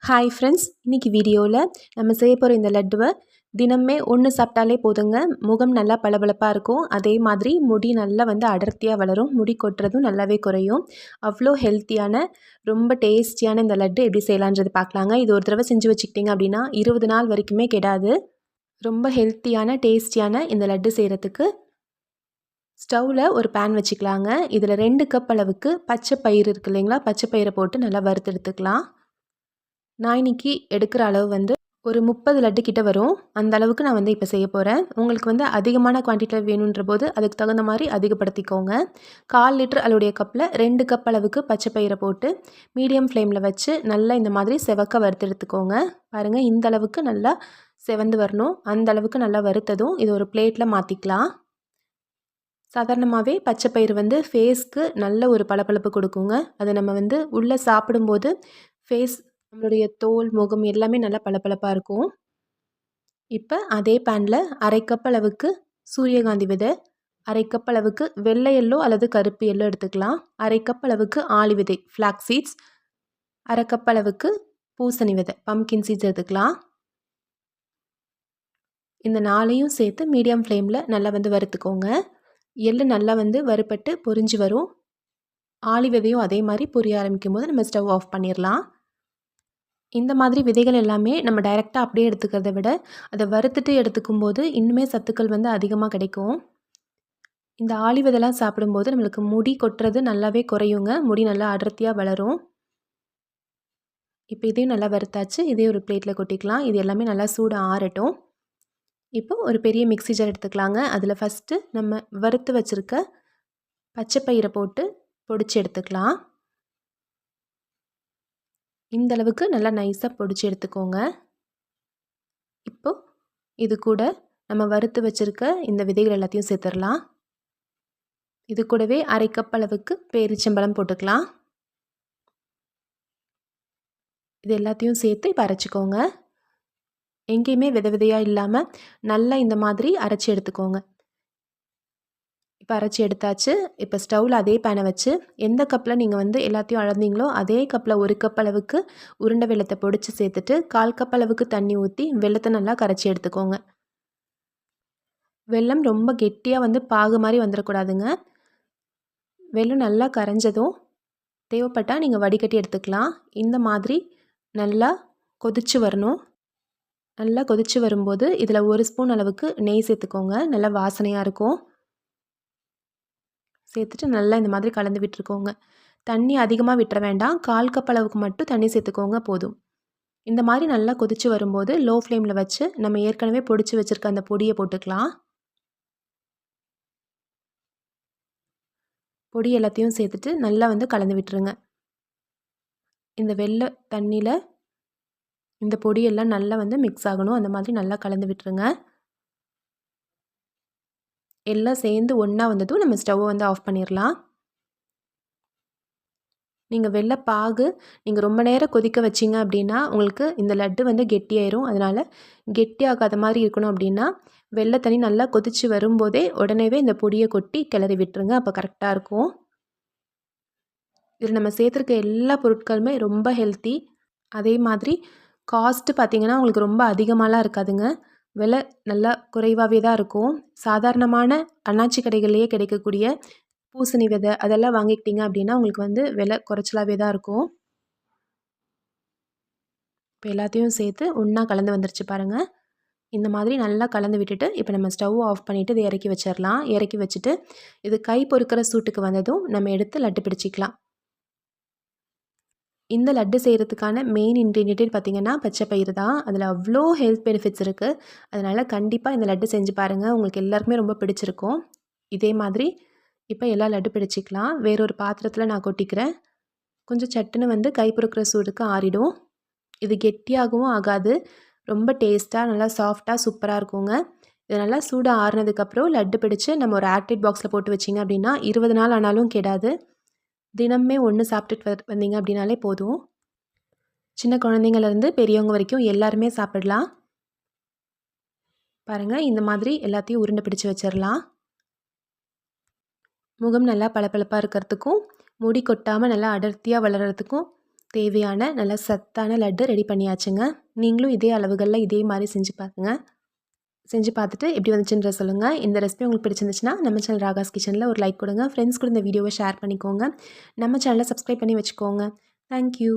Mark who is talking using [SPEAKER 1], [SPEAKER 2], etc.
[SPEAKER 1] Hi friends, இன்றைக்கி வீடியோவில் நம்ம செய்ய போகிற இந்த லட்டுவை தினமே ஒன்று சாப்பிட்டாலே போதுங்க. முகம் நல்லா பளபளப்பாக இருக்கும். அதே மாதிரி முடி நல்லா அடர்த்தியாக வளரும். முடி கொட்டுறதும் நல்லாவே குறையும். அவ்வளோ ஹெல்த்தியான ரொம்ப டேஸ்டியான இந்த லட்டு எப்படி செய்யலான்றது பார்க்கலாங்க. இது ஒரு தடவை செஞ்சு வச்சுக்கிட்டிங்க அப்படின்னா 20 நாள் வரைக்குமே கெடாது. ரொம்ப ஹெல்த்தியான டேஸ்டியான இந்த லட்டு செய்கிறதுக்கு ஸ்டவ்வில் ஒரு பேன் வச்சுக்கலாங்க. இதில் 2 கப் அளவுக்கு பச்சை பயிறு இருக்குது இல்லைங்களா, பச்சை பயிரை போட்டு நல்லா வறுத்து எடுத்துக்கலாம். நான் இன்றைக்கி எடுக்கிற அளவு ஒரு 30 லட்டு கிட்ட வரும். அந்த அளவுக்கு நான் இப்போ செய்ய போகிறேன். உங்களுக்கு அதிகமான குவான்டிட்டியில் வேணுன்ற போது அதுக்கு தகுந்த மாதிரி அதிகப்படுத்திக்கோங்க. 1/4 லிட்டர் அளவுடைய கப்பில் 2 கப் அளவுக்கு பச்சை பயிரை போட்டு மீடியம் ஃப்ளேமில் வச்சு நல்லா இந்த மாதிரி செவக்க வறுத்து எடுத்துக்கோங்க. பாருங்கள், இந்த அளவுக்கு நல்லா செவந்து வரணும். அந்த அளவுக்கு நல்லா வறுத்ததும் இது ஒரு பிளேட்டில் மாற்றிக்கலாம். சாதாரணமாகவே பச்சை பயிறு ஃபேஸ்க்கு நல்ல ஒரு பளபளப்பு கொடுக்குங்க. அது நம்ம உள்ளே சாப்பிடும்போது ஃபேஸ், நம்மளுடைய தோல், முகம் எல்லாமே நல்லா பளபளப்பாக இருக்கும். இப்போ அதே பேனில் 1/2 கப் அளவுக்கு சூரியகாந்தி விதை, 1/2 கப் அளவுக்கு வெள்ளை எள்ளோ அல்லது கருப்பு எள்ளோ எடுத்துக்கலாம். 1/2 கப் அளவுக்கு ஆளி விதை ஃப்ளாக்ஸ் சீட்ஸ், 1/2 கப் அளவுக்கு பூசணி விதை பம்கின் சீட்ஸ் எடுத்துக்கலாம். இந்த 4ஐயும் சேர்த்து மீடியம் ஃப்ளேமில் நல்லா வறுத்துக்கோங்க. எள்ளு நல்லா வறுபட்டு பொரிஞ்சு வரும். ஆளி விதையும் அதே மாதிரி பொரிய ஆரம்பிக்கும் போது நம்ம ஸ்டவ் ஆஃப் பண்ணிடலாம். இந்த மாதிரி விதைகள் எல்லாமே நம்ம டைரெக்டாக அப்படியே எடுத்துக்கிறத விட அதை வறுத்துட்டு எடுத்துக்கும் போது இன்னுமே சத்துக்கள் அதிகமாக கிடைக்கும். இந்த ஆளி விதைலாம் சாப்பிடும்போது நம்மளுக்கு முடி கொட்டுறது நல்லாவே குறையுங்க. முடி நல்லா அடர்த்தியாக வளரும். இப்போ இதையும் நல்லா வறுத்தாச்சு. இதே ஒரு பிளேட்டில் கொட்டிக்கலாம். இது எல்லாமே நல்லா சூடு ஆறட்டும். இப்போ ஒரு பெரிய மிக்ஸி ஜார் எடுத்துக்கலாங்க. அதில் ஃபஸ்ட்டு நம்ம வறுத்து வச்சுருக்க பச்சை பயிரை போட்டு பொடிச்சு எடுத்துக்கலாம். இந்த அளவுக்கு நல்லா நைஸாக பொடிச்சு எடுத்துக்கோங்க. இப்போது இது கூட நம்ம வறுத்து வச்சுருக்க இந்த விதைகள் எல்லாத்தையும் சேர்த்துடலாம். இது கூடவே 1/2 கப் அளவுக்கு பேரிச்சம்பழம் போட்டுக்கலாம். இது எல்லாத்தையும் சேர்த்து இப்போ அரைச்சிக்கோங்க. எங்கேயுமே விதை விதையாக இல்லாமல் நல்லா இந்த மாதிரி அரைச்சி எடுத்துக்கோங்க. இப்போ அரைச்சி எடுத்தாச்சு. இப்போ ஸ்டவ்வில் அதே பேனை வச்சு எந்த கப்பில் நீங்கள் எல்லாத்தையும் அளந்தீங்களோ அதே கப்பில் 1 கப் அளவுக்கு உருண்டை வெல்லத்தை பொடிச்சு சேர்த்துட்டு 1/4 கப் அளவுக்கு தண்ணி ஊற்றி வெல்லத்தை நல்லா கரைச்சி எடுத்துக்கோங்க. வெல்லம் ரொம்ப கெட்டியாக பாகு மாதிரி வந்துடக்கூடாதுங்க. வெல்லம் நல்லா கரைஞ்சதும் தேவைப்பட்டால் நீங்கள் வடிகட்டி எடுத்துக்கலாம். இந்த மாதிரி நல்லா கொதிச்சு வரணும். நல்லா கொதிச்சு வரும்போது இதில் 1 ஸ்பூன் அளவுக்கு நெய் சேர்த்துக்கோங்க. நல்லா வாசனையாக இருக்கும். சேர்த்துட்டு நல்லா இந்த மாதிரி கலந்து விட்டுருக்கோங்க. தண்ணி அதிகமாக விட்டுற வேண்டாம். 1/4 கப் அளவுக்கு மட்டும் தண்ணி சேர்த்துக்கோங்க போதும். இந்த மாதிரி நல்லா கொதிச்சு வரும்போது லோ ஃப்ளேமில் வச்சு நம்ம ஏற்கனவே பொடிச்சு வச்சுருக்க அந்த பொடியை போட்டுக்கலாம். பொடி எல்லாத்தையும் சேர்த்துட்டு நல்லா கலந்து விட்டுருங்க. இந்த வெள்ளை தண்ணியில் இந்த பொடியெல்லாம் நல்லா மிக்ஸ் ஆகணும். அந்த மாதிரி நல்லா கலந்து விட்டுருங்க. எல்லாம் சேர்ந்து ஒன்றா வந்ததும் நம்ம ஸ்டவ்வை ஆஃப் பண்ணிடலாம். நீங்கள் வெள்ளைப்பாகு நீங்கள் ரொம்ப நேரம் கொதிக்க வச்சிங்க அப்படின்னா உங்களுக்கு இந்த லட்டு கெட்டியாயிரும். அதனால் கெட்டியாகாத மாதிரி இருக்கணும் அப்படின்னா வெள்ளை தண்ணி நல்லா கொதித்து வரும்போதே உடனேவே இந்த பொடியை கொட்டி கிளறி விட்டுருங்க. அப்போ கரெக்டாக இருக்கும். இதில் நம்ம சேர்த்துருக்க எல்லா பொருட்களுமே ரொம்ப ஹெல்த்தி. அதே மாதிரி காஸ்ட்டு பார்த்திங்கன்னா உங்களுக்கு ரொம்ப அதிகமாகலாம் இருக்காதுங்க. விலை நல்லா குறைவாகவே தான் இருக்கும். சாதாரணமான அண்ணாச்சி கடைகள்லேயே கிடைக்கக்கூடிய பூசணி விதை அதெல்லாம் வாங்கிக்கிட்டிங்க அப்படின்னா உங்களுக்கு விலை குறைச்சலாகவே தான் இருக்கும். இப்போ எல்லாத்தையும் சேர்த்து ஒன்றா கலந்து வந்துருச்சு பாருங்கள். இந்த மாதிரி நல்லா கலந்து விட்டுட்டு இப்போ நம்ம ஸ்டவ் ஆஃப் பண்ணிவிட்டு இதை இறக்கி வச்சிடலாம். இறக்கி வச்சுட்டு இது கை பொறுக்கிற சூட்டுக்கு வந்ததும் நம்ம எடுத்து லட்டு பிடிச்சிக்கலாம். இந்த லட்டு செய்கிறதுக்கான மெயின் இன்க்ரீடியன்ட் பார்த்திங்கன்னா பச்சை பயிறு தான். அதில் அவ்வளோ ஹெல்த் பெனிஃபிட்ஸ் இருக்குது. அதனால் கண்டிப்பாக இந்த லட்டு செஞ்சு பாருங்கள். உங்களுக்கு எல்லாருக்குமே ரொம்ப பிடிச்சிருக்கும். இதே மாதிரி இப்போ எல்லா லட்டு பிடிச்சிக்கலாம். வேறொரு பாத்திரத்தில் நான் கொட்டிக்கிறேன். கொஞ்சம் சட்டுன்னு கை பொறுக்கிற சூடுக்கு ஆறிடும். இது கெட்டியாகவும் ஆகாது. ரொம்ப டேஸ்ட்டாக நல்லா சாஃப்டாக சூப்பராக இருக்குங்க. இது நல்லா சூடாக ஆறுனதுக்கப்புறம் லட்டு பிடிச்சி நம்ம ஒரு ஏர்டைட் பாக்ஸில் போட்டு வச்சிங்க அப்படின்னா 20 நாள் ஆனாலும் கெடாது. தினமே ஒன்று சாப்பிட்டுட்டு வந்தீங்க அப்படின்னாலே போதும். சின்ன குழந்தைங்கள்லேருந்து பெரியவங்க வரைக்கும் எல்லாருமே சாப்பிடலாம். பாருங்கள், இந்த மாதிரி எல்லாத்தையும் உருண்டை பிடிச்சி வச்சிடலாம். முகம் நல்லா பளபளப்பாக இருக்கிறதுக்கும் முடி கொட்டாமல் நல்லா அடர்த்தியாக வளர்கிறதுக்கும் தேவையான நல்ல சத்தான லட்டு ரெடி பண்ணியாச்சுங்க. நீங்களும் இதே அளவுகளில் இதே மாதிரி செஞ்சு பாருங்க. செஞ்சு பார்த்துட்டு எப்படி வந்துச்சுன்ற சொல்லுங்கள். இந்த ரெசிபி உங்களுக்கு பிடிச்சிருந்துச்சுன்னா நம்ம சேனல் ராகாஸ் கிச்சனில் ஒரு லைக் கொடுங்க. ஃப்ரெண்ட்ஸ் கூட இந்த வீடியோவை ஷேர் பண்ணிக்கோங்க. நம்ம சேனலை சப்ஸ்கிரைப் பண்ணி வச்சுக்கோங்க. தேங்க்யூ.